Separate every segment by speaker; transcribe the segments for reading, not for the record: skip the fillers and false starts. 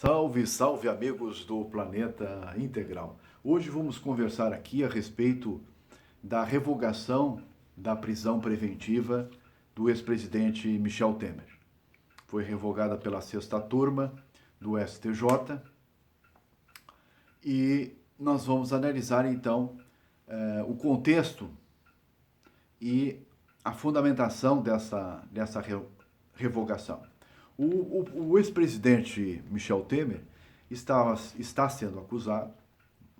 Speaker 1: Salve, salve amigos do Planeta Integral. Hoje vamos conversar aqui a respeito da revogação da prisão preventiva do ex-presidente Michel Temer. Foi revogada pela sexta turma do STJ e nós vamos analisar então o contexto e a fundamentação dessa revogação. O ex-presidente Michel Temer está sendo acusado,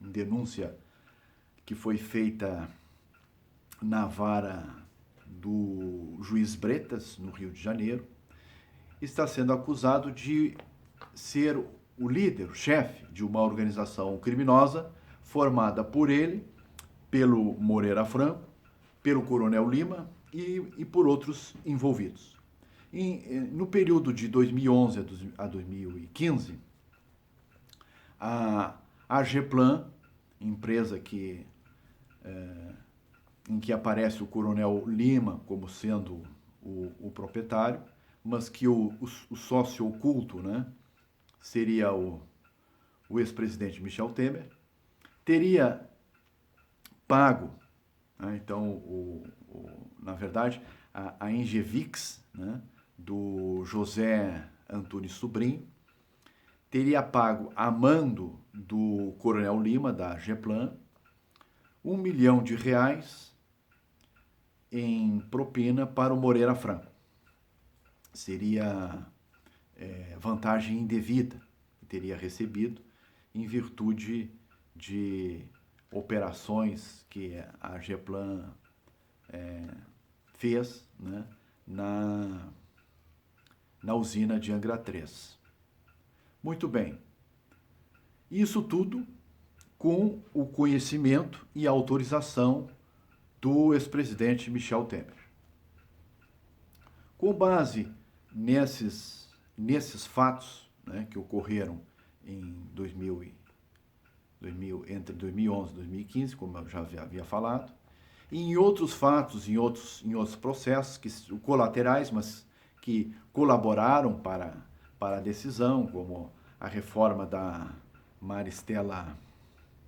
Speaker 1: em denúncia que foi feita na vara do juiz Bretas, no Rio de Janeiro, está sendo acusado de ser o líder, o chefe de uma organização criminosa formada por ele, pelo Moreira Franco, pelo Coronel Lima e por outros envolvidos. No período de 2011 a 2015, a AGEPLAN, empresa em que aparece o Coronel Lima como sendo o proprietário, mas que o sócio oculto, né, seria o ex-presidente Michel Temer, teria pago, né, então, na verdade, a Engevix, né, do José Antunes Sobrinho, teria pago a mando do Coronel Lima, da AGEPLAN, R$1 milhão em propina para o Moreira Franco. Seria vantagem indevida que teria recebido em virtude de operações que a AGEPLAN fez, né, na usina de Angra 3. Muito bem. Isso tudo com o conhecimento e autorização do ex-presidente Michel Temer. Com base nesses fatos, né, que ocorreram entre 2011 e 2015, como eu já havia falado, e em outros fatos, em outros processos colaterais, mas que colaboraram para a decisão, como a reforma da Maristela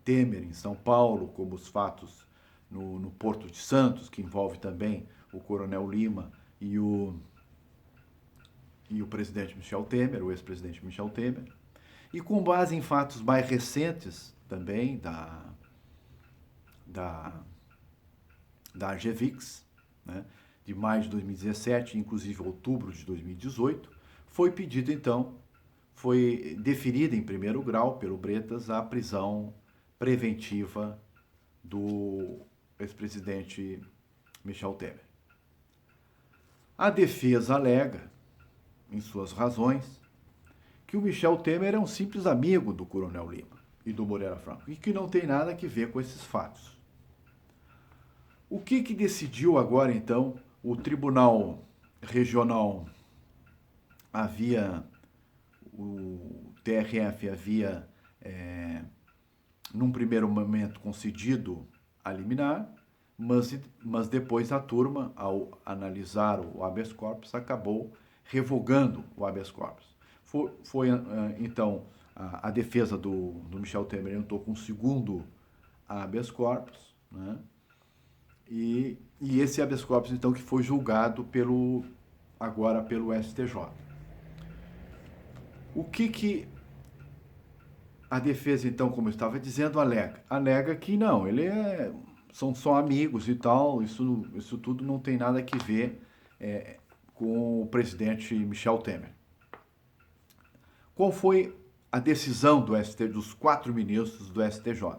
Speaker 1: Temer em São Paulo, como os fatos no Porto de Santos, que envolve também o Coronel Lima e o presidente Michel Temer, o ex-presidente Michel Temer, e com base em fatos mais recentes também da AGEVIX, né, de maio de 2017, inclusive outubro de 2018, foi deferida em primeiro grau pelo Bretas a prisão preventiva do ex-presidente Michel Temer. A defesa alega, em suas razões, que o Michel Temer é um simples amigo do Coronel Lima e do Moreira Franco e que não tem nada a ver com esses fatos. O que decidiu agora, então, o Tribunal Regional o TRF havia, num primeiro momento, concedido a liminar, mas depois a turma, ao analisar o habeas corpus, acabou revogando o habeas corpus. Então, a defesa do Michel Temer entrou com o segundo habeas corpus, né? E esse habeas corpus, então, que foi julgado agora pelo STJ. O que a defesa, então, como eu estava dizendo, alega? Alega que não, são só amigos e tal, isso tudo não tem nada a ver com o presidente Michel Temer. Qual foi a decisão dos 4 ministros do STJ?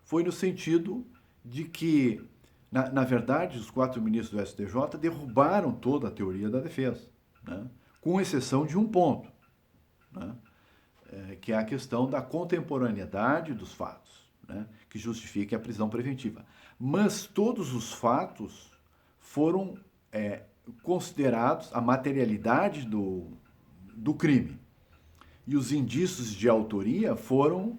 Speaker 1: Foi no sentido de que, na verdade, os 4 ministros do STJ derrubaram toda a teoria da defesa, né, com exceção de um ponto, né, que é a questão da contemporaneidade dos fatos, né, que justifique a prisão preventiva. Mas todos os fatos foram considerados a materialidade do crime. E os indícios de autoria foram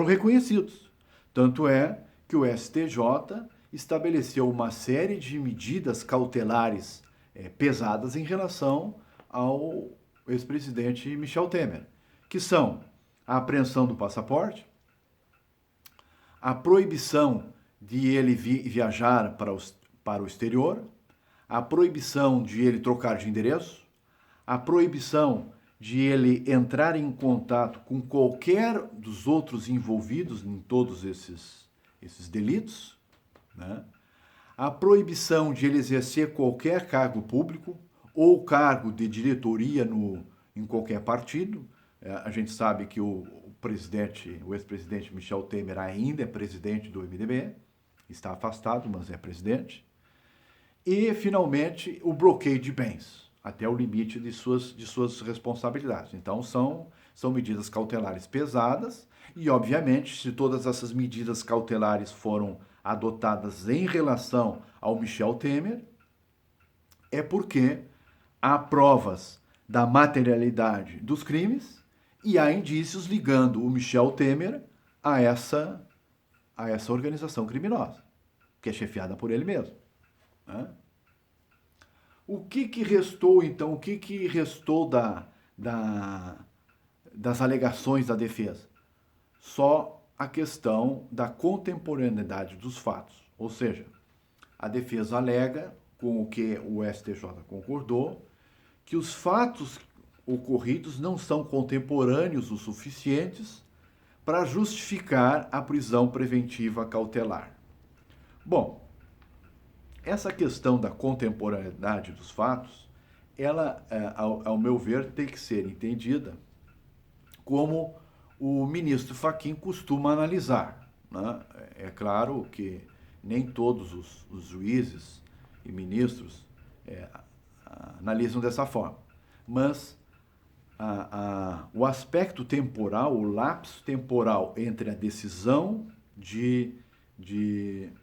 Speaker 1: reconhecidos. Tanto é que o STJ estabeleceu uma série de medidas cautelares pesadas em relação ao ex-presidente Michel Temer, que são a apreensão do passaporte, a proibição de ele viajar para o exterior, a proibição de ele trocar de endereço, a proibição de ele entrar em contato com qualquer dos outros envolvidos em todos esses delitos, né? A proibição de ele exercer qualquer cargo público ou cargo de diretoria em qualquer partido. A gente sabe que o ex-presidente Michel Temer ainda é presidente do MDB, está afastado, mas é presidente. E, finalmente, o bloqueio de bens, até o limite de suas responsabilidades. Então, são medidas cautelares pesadas e, obviamente, se todas essas medidas cautelares foram adotadas em relação ao Michel Temer, é porque há provas da materialidade dos crimes e há indícios ligando o Michel Temer a essa organização criminosa, que é chefiada por ele mesmo, né? O que restou, então? O que restou das alegações da defesa? Só a questão da contemporaneidade dos fatos. Ou seja, a defesa alega, com o que o STJ concordou, que os fatos ocorridos não são contemporâneos o suficientes para justificar a prisão preventiva cautelar. Bom, essa questão da contemporaneidade dos fatos, ela, ao meu ver, tem que ser entendida como o ministro Fachin costuma analisar, né? É claro que nem todos os juízes e ministros analisam dessa forma, mas o aspecto temporal, o lapso temporal entre a decisão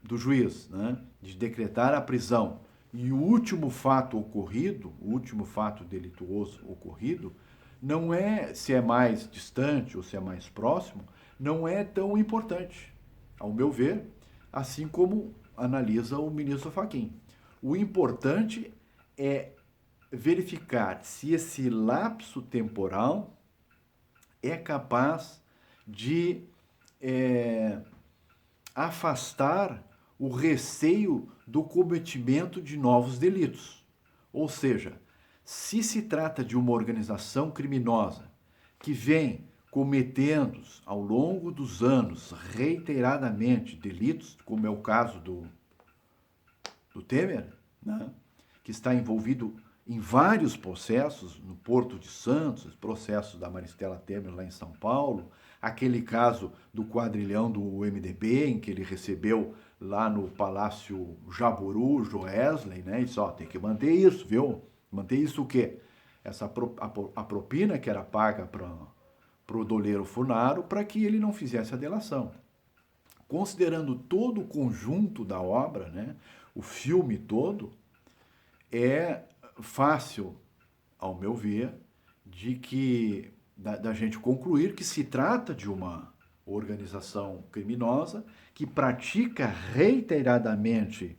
Speaker 1: do juiz, né, de decretar a prisão e o último fato ocorrido, o último fato delituoso ocorrido, não é se é mais distante ou se é mais próximo, não é tão importante, ao meu ver, assim como analisa o ministro Fachin. O importante é verificar se esse lapso temporal é capaz de afastar o receio do cometimento de novos delitos. Ou seja, se se trata de uma organização criminosa que vem cometendo ao longo dos anos reiteradamente delitos, como é o caso do Temer, né, que está envolvido em vários processos, no Porto de Santos, processo da Maristela Temer lá em São Paulo, aquele caso do quadrilhão do MDB, em que ele recebeu lá no Palácio Jaburu, Joesley, né? E só tem que manter isso, viu? Manter isso o quê? A propina que era paga para o doleiro Funaro para que ele não fizesse a delação. Considerando todo o conjunto da obra, né? O filme todo, é fácil, ao meu ver, da gente concluir que se trata de uma organização criminosa que pratica reiteradamente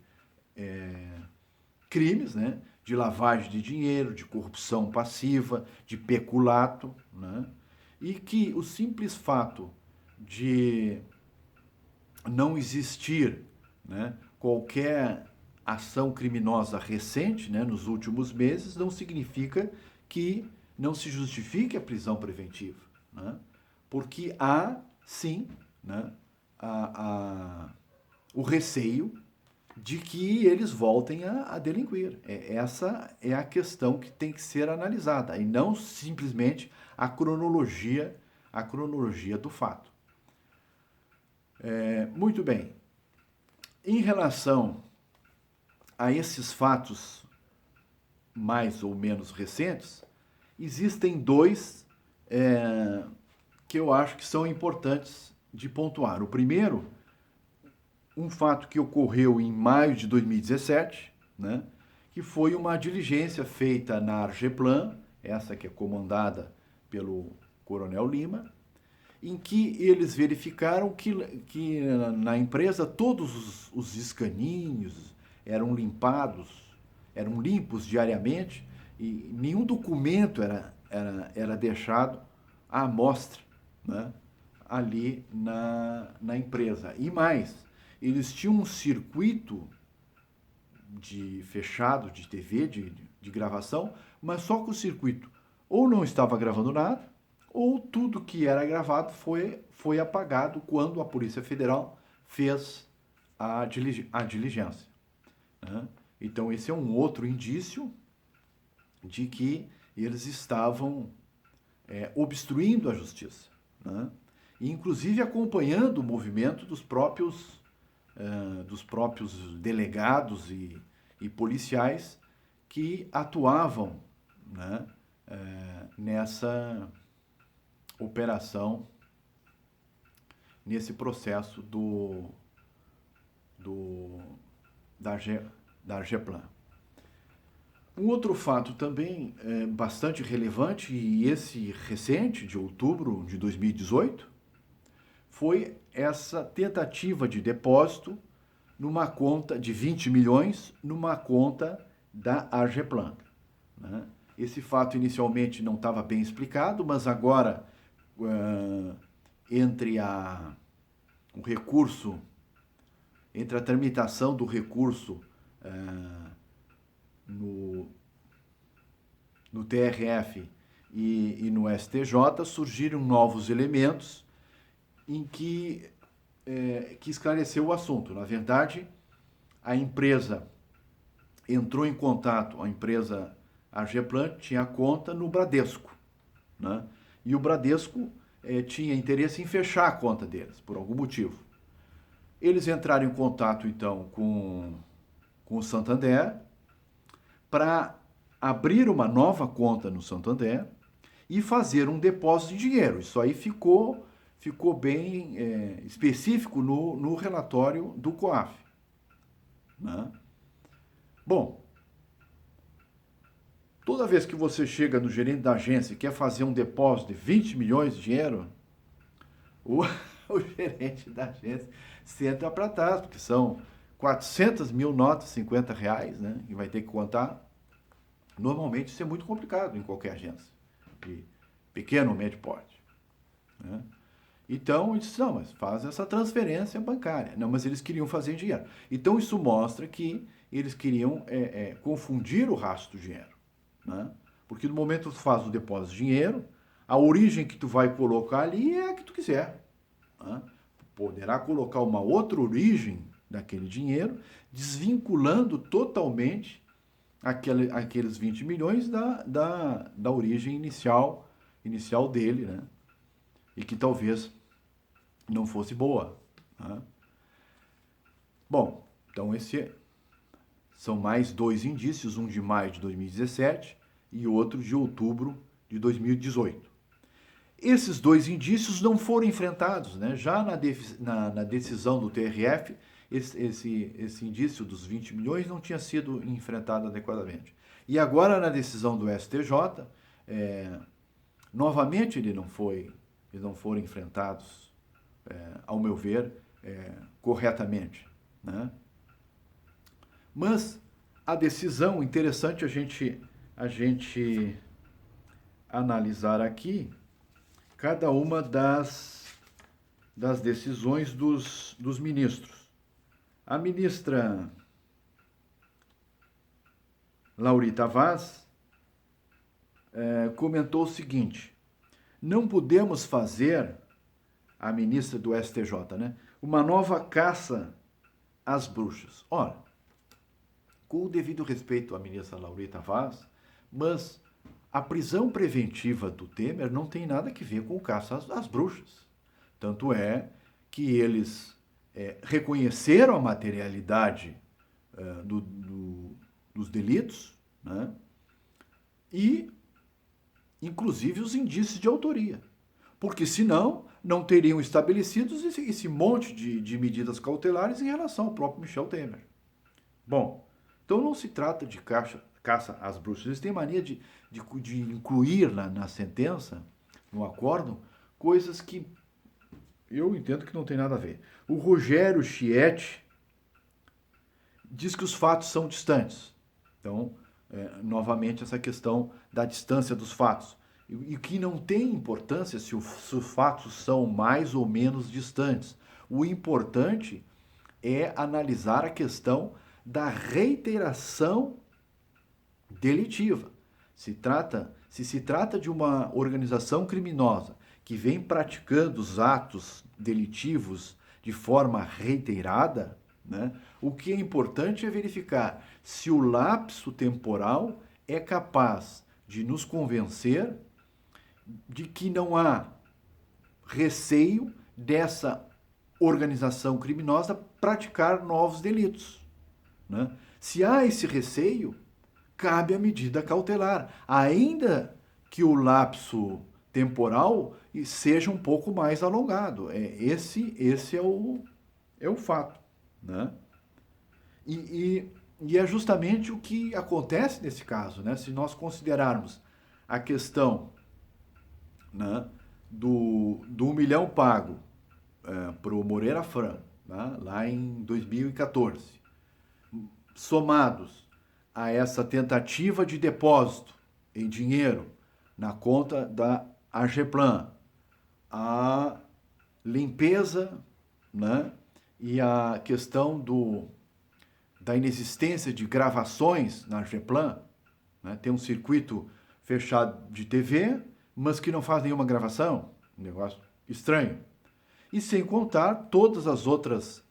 Speaker 1: crimes, né, de lavagem de dinheiro, de corrupção passiva, de peculato, né, e que o simples fato de não existir, né, qualquer ação criminosa recente, né, nos últimos meses, não significa que não se justifique a prisão preventiva, né? Porque há, sim, né, o receio de que eles voltem a delinquir. Essa é a questão que tem que ser analisada, e não simplesmente a cronologia do fato. Muito bem. Em relação a esses fatos mais ou menos recentes, existem dois que eu acho que são importantes de pontuar. O primeiro, um fato que ocorreu em maio de 2017, né, que foi uma diligência feita na Argeplan, essa que é comandada pelo Coronel Lima, em que eles verificaram que na empresa todos os escaninhos eram limpos diariamente e nenhum documento era deixado à amostra, né, ali na empresa. E mais, eles tinham um circuito fechado de TV, de gravação, mas só que o circuito ou não estava gravando nada, ou tudo que era gravado foi apagado quando a Polícia Federal fez a diligência, né? Então, esse é um outro indício de que eles estavam obstruindo a justiça, né? E, inclusive, acompanhando o movimento dos próprios delegados e policiais que atuavam, né, nessa operação, nesse processo da ARGEPLAN. Um outro fato também bastante relevante, e esse recente, de outubro de 2018, foi essa tentativa de depósito numa conta de 20 milhões, numa conta da ARGEPLAN, né? Esse fato inicialmente não estava bem explicado, mas agora, entre o recurso, entre a tramitação do recurso no TRF e no STJ, surgiram novos elementos em que esclareceu o assunto. Na verdade, a empresa entrou em contato, a empresa ARGEPLAN tinha conta no Bradesco, né? E o Bradesco tinha interesse em fechar a conta deles, por algum motivo. Eles entraram em contato, então, com o Santander para abrir uma nova conta no Santander e fazer um depósito de dinheiro. Isso aí ficou bem específico no relatório do COAF, né? Bom, toda vez que você chega no gerente da agência e quer fazer um depósito de 20 milhões de dinheiro, o gerente da agência senta para trás, porque são 400 mil notas, 50 reais, né? E vai ter que contar. Normalmente isso é muito complicado em qualquer agência, de pequeno ou médio porte, né? Então, eles disse, não, mas faz essa transferência bancária. Não, mas eles queriam fazer dinheiro. Então, isso mostra que eles queriam confundir o rastro do dinheiro, né? Porque no momento que tu faz o depósito de dinheiro, a origem que tu vai colocar ali é a que tu quiser, né? Poderá colocar uma outra origem daquele dinheiro, desvinculando totalmente aqueles 20 milhões da origem inicial dele, né? E que talvez não fosse boa, né? Bom, então são mais dois indícios, um de maio de 2017 e outro de outubro de 2018. Esses dois indícios não foram enfrentados, né? Já na decisão do TRF, esse indício dos 20 milhões não tinha sido enfrentado adequadamente. E agora, na decisão do STJ, novamente eles não foram enfrentados, ao meu ver, corretamente, né? Mas a decisão, interessante a gente analisar aqui cada uma das decisões dos ministros. A ministra Laurita Vaz comentou o seguinte: não podemos fazer, a ministra do STJ, né, uma nova caça às bruxas. Ora, com o devido respeito à ministra Laurita Vaz, mas a prisão preventiva do Temer não tem nada a ver com o caça às bruxas. Tanto é que eles reconheceram a materialidade dos delitos, né, e, inclusive, os indícios de autoria. Porque, senão, não teriam estabelecidos esse monte de medidas cautelares em relação ao próprio Michel Temer. Bom, então não se trata de caça às bruxas. Eles têm mania de incluir na sentença, no acórdão, coisas que eu entendo que não tem nada a ver. O Rogério Schietti diz que os fatos são distantes. Então, novamente, essa questão da distância dos fatos. e que não tem importância se os fatos são mais ou menos distantes. O importante é analisar a questão da reiteração delitiva. Se se trata de uma organização criminosa que vem praticando os atos delitivos de forma reiterada, né, o que é importante é verificar se o lapso temporal é capaz de nos convencer de que não há receio dessa organização criminosa praticar novos delitos. Né? Se há esse receio, cabe a medida cautelar, ainda que o lapso temporal seja um pouco mais alongado. Esse é o fato. Né? E é justamente o que acontece nesse caso. Né? Se nós considerarmos a questão, né, do 1 milhão pago para o Moreira Franco, né, lá em 2014, somados a essa tentativa de depósito em dinheiro na conta da AGEPLAN, a limpeza, né, e a questão da inexistência de gravações na AGEPLAN, né, tem um circuito fechado de TV, mas que não faz nenhuma gravação, um negócio estranho. E sem contar todas as outras,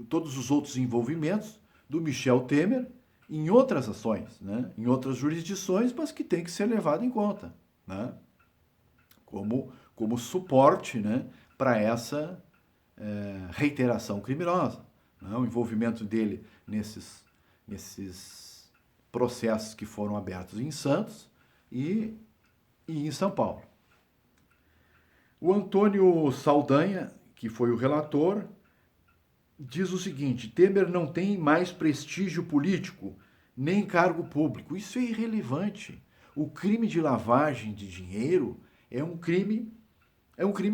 Speaker 1: todos os outros envolvimentos do Michel Temer em outras ações, né? Em outras jurisdições, mas que tem que ser levado em conta, né? Como suporte, né, para essa reiteração criminosa. Né? O envolvimento dele nesses processos que foram abertos em Santos e em São Paulo. O Antônio Saldanha, que foi o relator, diz o seguinte: Temer não tem mais prestígio político, nem cargo público. Isso é irrelevante. O crime de lavagem de dinheiro é um crime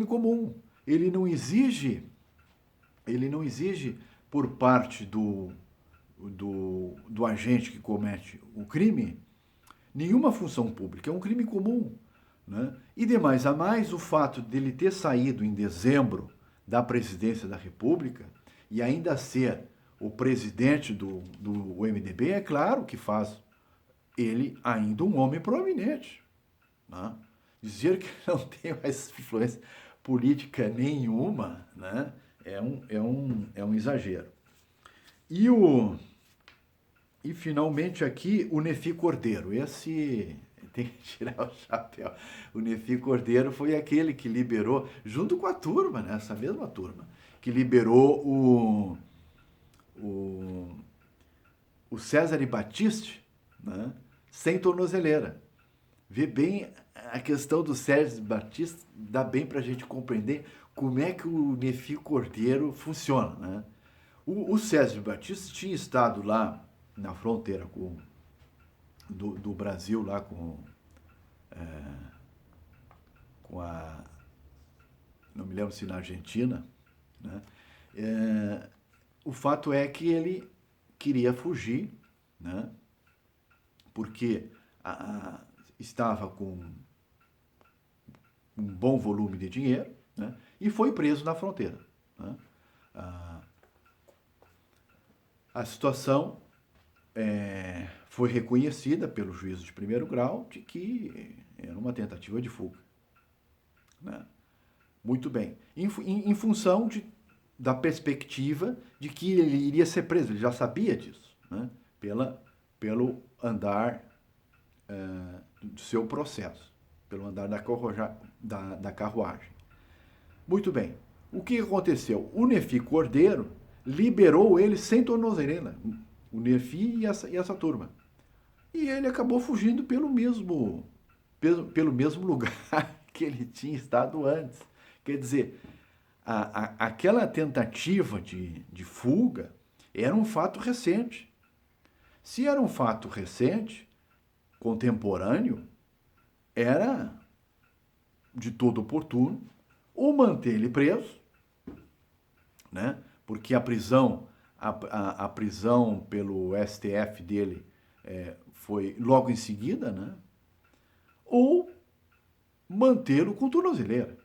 Speaker 1: comum. Ele não exige por parte do agente que comete o crime nenhuma função pública. É um crime comum. Né? E demais a mais, o fato dele ter saído em dezembro da presidência da República e ainda ser o presidente do MDB, é claro que faz ele ainda um homem proeminente. Né? Dizer que não tem mais influência política nenhuma, né, é um exagero. E finalmente aqui o Nefi Cordeiro. Esse tem que tirar o chapéu. O Nefi Cordeiro foi aquele que liberou, junto com a turma, né, essa mesma turma, que liberou o Cesare Battisti, né, sem tornozeleira. Vê bem a questão do Cesare Battisti, dá bem para a gente compreender como é que o Nefi Cordeiro funciona. Né? O Cesare Battisti tinha estado lá na fronteira do Brasil, lá com a... não me lembro se na Argentina, né? O fato é que ele queria fugir, né? Porque estava com um bom volume de dinheiro, né? E foi preso na fronteira. Né? A situação foi reconhecida pelo juízo de primeiro grau de que era uma tentativa de fuga. Né? Muito bem. Em função da perspectiva de que ele iria ser preso, ele já sabia disso, né? Pelo andar do seu processo, pelo andar da carruagem. Muito bem. O que aconteceu? O Nefi Cordeiro liberou ele sem tornozeleira, o Nefi e essa turma. E ele acabou fugindo pelo mesmo lugar que ele tinha estado antes. Quer dizer, aquela tentativa de fuga era um fato recente. Se era um fato recente, contemporâneo, era de todo oportuno ou manter ele preso, né? Porque a prisão pelo STF dele foi logo em seguida, né? ou mantê-lo com tornozeleira,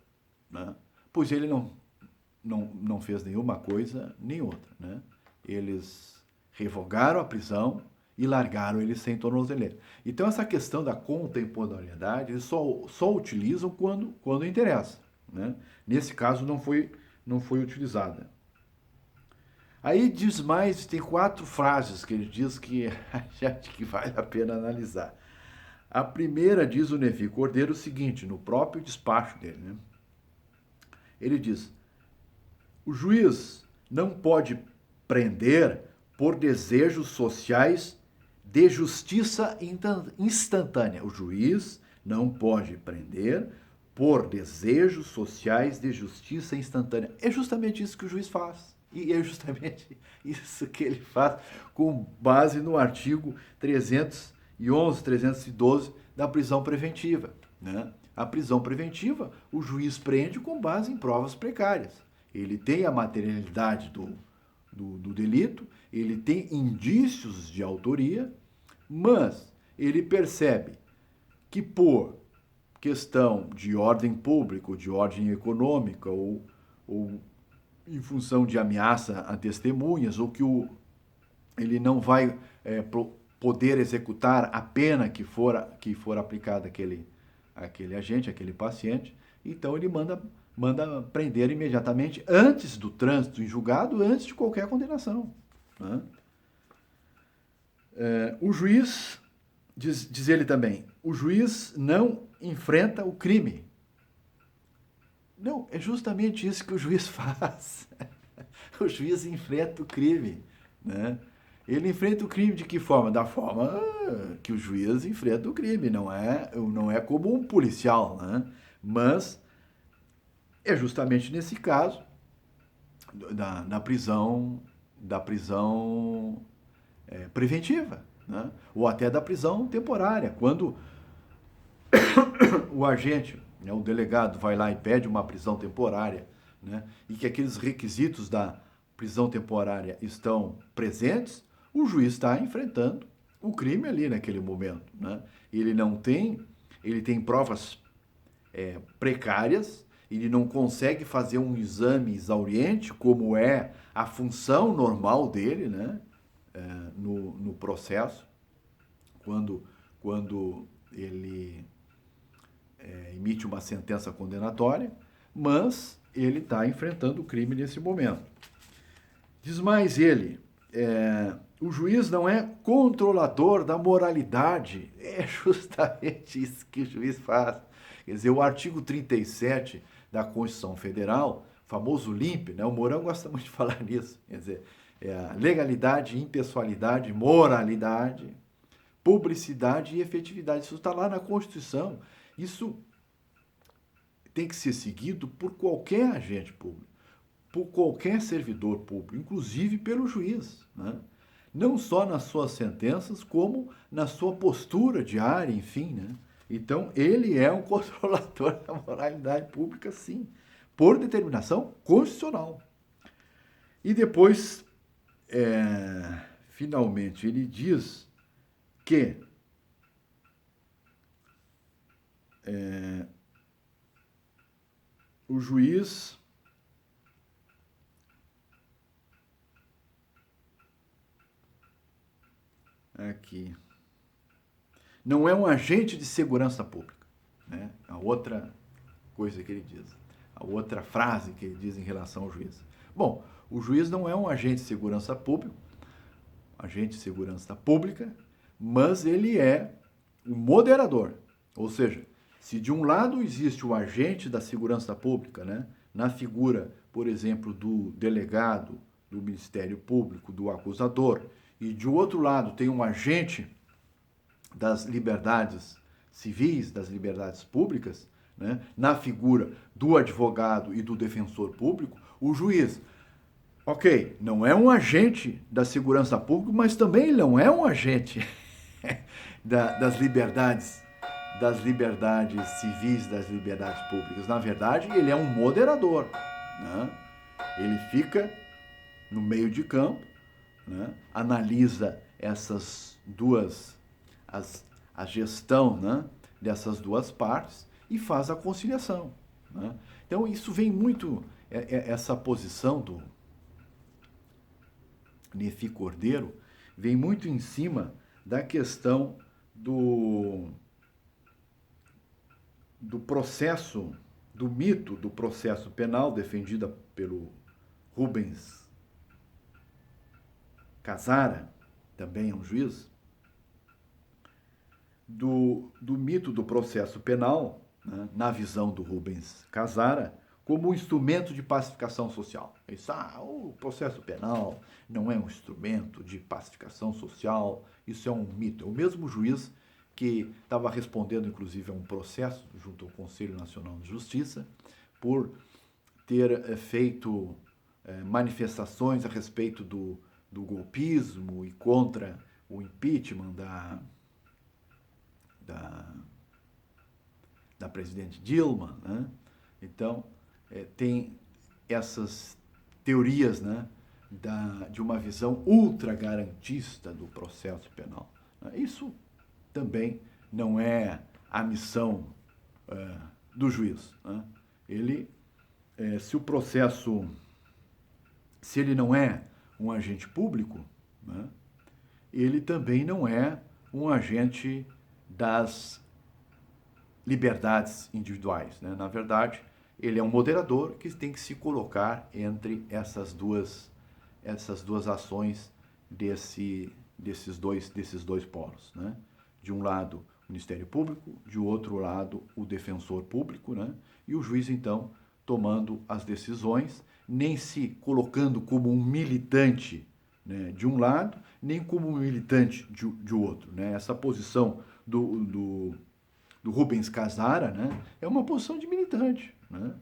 Speaker 1: né? Pois ele não fez nenhuma coisa nem outra, né? Eles revogaram a prisão e largaram ele sem tornozeleira. Então essa questão da contemporaneidade eles só utilizam quando interessa, né? Nesse caso não foi utilizada. Aí diz mais, tem 4 frases que ele diz que acho que vale a pena analisar. A primeira diz o Nevi Cordeiro o seguinte, no próprio despacho dele, né? Ele diz: o juiz não pode prender por desejos sociais de justiça instantânea. O juiz não pode prender por desejos sociais de justiça instantânea. É justamente isso que o juiz faz. E é justamente isso que ele faz com base no artigo 311, 312 da prisão preventiva, né? A prisão preventiva, o juiz prende com base em provas precárias. Ele tem a materialidade do delito, ele tem indícios de autoria, mas ele percebe que por questão de ordem pública, ou de ordem econômica, ou em função de ameaça a testemunhas, ou que ele não vai poder executar a pena que for aplicada àquele agente, àquele paciente, então ele manda prender imediatamente antes do trânsito em julgado, antes de qualquer condenação, né? O juiz, diz ele também, o juiz não enfrenta o crime. Não, é justamente isso que o juiz faz. O juiz enfrenta o crime, né? Ele enfrenta o crime de que forma? Da forma que o juiz enfrenta o crime, não é como um policial, né? Mas é justamente nesse caso da prisão preventiva, né? Ou até da prisão temporária, quando o agente, né, o delegado vai lá e pede uma prisão temporária, né, e que aqueles requisitos da prisão temporária estão presentes, o juiz está enfrentando o crime ali naquele momento, né? Ele tem provas precárias, ele não consegue fazer um exame exauriente, como é a função normal dele, né, no processo, quando ele emite uma sentença condenatória, mas ele está enfrentando o crime nesse momento. Diz mais ele, o juiz não é controlador da moralidade. É justamente isso que o juiz faz. Quer dizer, o artigo 37 da Constituição Federal, famoso LIMP, né? O Mourão gosta muito de falar nisso. Quer dizer, legalidade, impessoalidade, moralidade, publicidade e efetividade. Isso está lá na Constituição. Isso tem que ser seguido por qualquer agente público, por qualquer servidor público, inclusive pelo juiz, né? Não só nas suas sentenças, como na sua postura diária, enfim, né? Então, ele é um controlador da moralidade pública, sim, por determinação constitucional. E depois, finalmente, ele diz que o juiz aqui não é um agente de segurança pública, né? A outra coisa que ele diz, a outra frase que ele diz em relação ao juiz. Bom, o juiz não é um agente de segurança pública, mas ele é um moderador. Ou seja, se de um lado existe o agente da segurança pública, né, na figura, por exemplo, do delegado, do Ministério Público, do acusador, e de outro lado tem um agente das liberdades civis, das liberdades públicas, né, na figura do advogado e do defensor público, o juiz, ok, não é um agente da segurança pública, mas também não é um agente das liberdades civis, das liberdades públicas. Na verdade, ele é um moderador, né? Ele fica no meio de campo, né? Analisa essas duas, a gestão, né, dessas duas partes e faz a conciliação, né? Então, isso vem muito, essa posição do Nefi Cordeiro, vem muito em cima da questão do processo, do mito do processo penal defendida pelo Rubens Casara, também é um juiz, do mito do processo penal, né, na visão do Rubens Casara, como um instrumento de pacificação social. Isso, o processo penal não é um instrumento de pacificação social, isso é um mito. É o mesmo juiz que estava respondendo, inclusive, a um processo junto ao Conselho Nacional de Justiça por ter feito manifestações a respeito do golpismo e contra o impeachment da presidente Dilma, né? Então, tem essas teorias, né, de uma visão ultra garantista do processo penal. Isso também não é a missão do juiz, né? Ele, se ele não é um agente público, né, ele também não é um agente das liberdades individuais, né? Na verdade, ele é um moderador que tem que se colocar entre essas duas ações desses dois polos, né? De um lado, o Ministério Público, de outro lado, o defensor público, né? E o juiz, então, tomando as decisões, nem se colocando como um militante, né, de um lado, nem como um militante de outro, né? Essa posição do Rubens Casara, né, é uma posição de militante, né?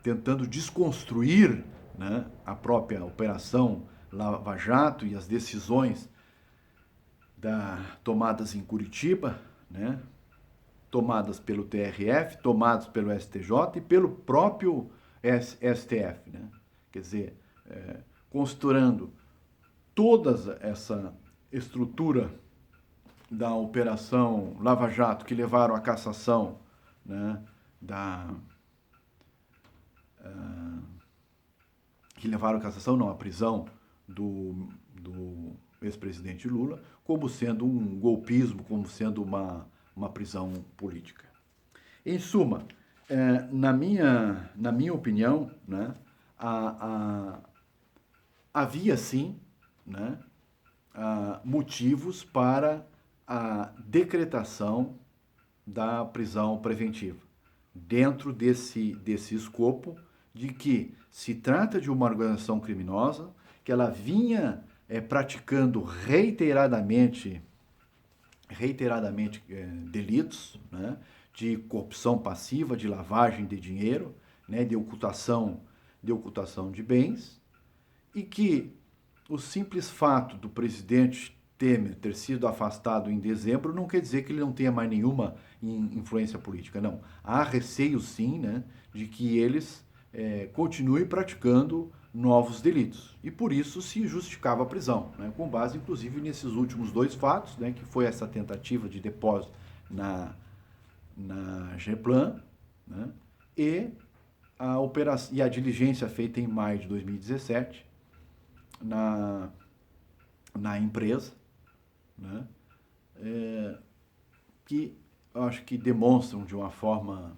Speaker 1: Tentando desconstruir, né, a própria Operação Lava Jato e as decisões tomadas em Curitiba, né, tomadas pelo TRF, tomadas pelo STJ e pelo próprio STF, né? Quer dizer, costurando toda essa estrutura da Operação Lava Jato que levaram à cassação, né, à prisão do ex-presidente Lula, como sendo um golpismo, como sendo uma prisão política. Em suma, na minha opinião, né, havia sim, né, motivos para a decretação da prisão preventiva, dentro desse escopo de que se trata de uma organização criminosa, que ela vinha praticando reiteradamente delitos, né, de corrupção passiva, de lavagem de dinheiro, né, de ocultação de bens, e que o simples fato do presidente Temer ter sido afastado em dezembro não quer dizer que ele não tenha mais nenhuma influência política, não. Há receio, sim, né, de que eles continuem praticando novos delitos. E por isso se justificava a prisão, né, com base, inclusive, nesses últimos dois fatos, né, que foi essa tentativa de depósito na Geplan, né, e a diligência feita em maio de 2017 na empresa, né, que eu acho que demonstram de uma forma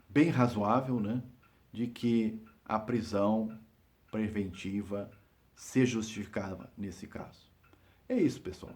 Speaker 1: bem razoável, né, de que a prisão preventiva se justificava nesse caso. É isso, pessoal.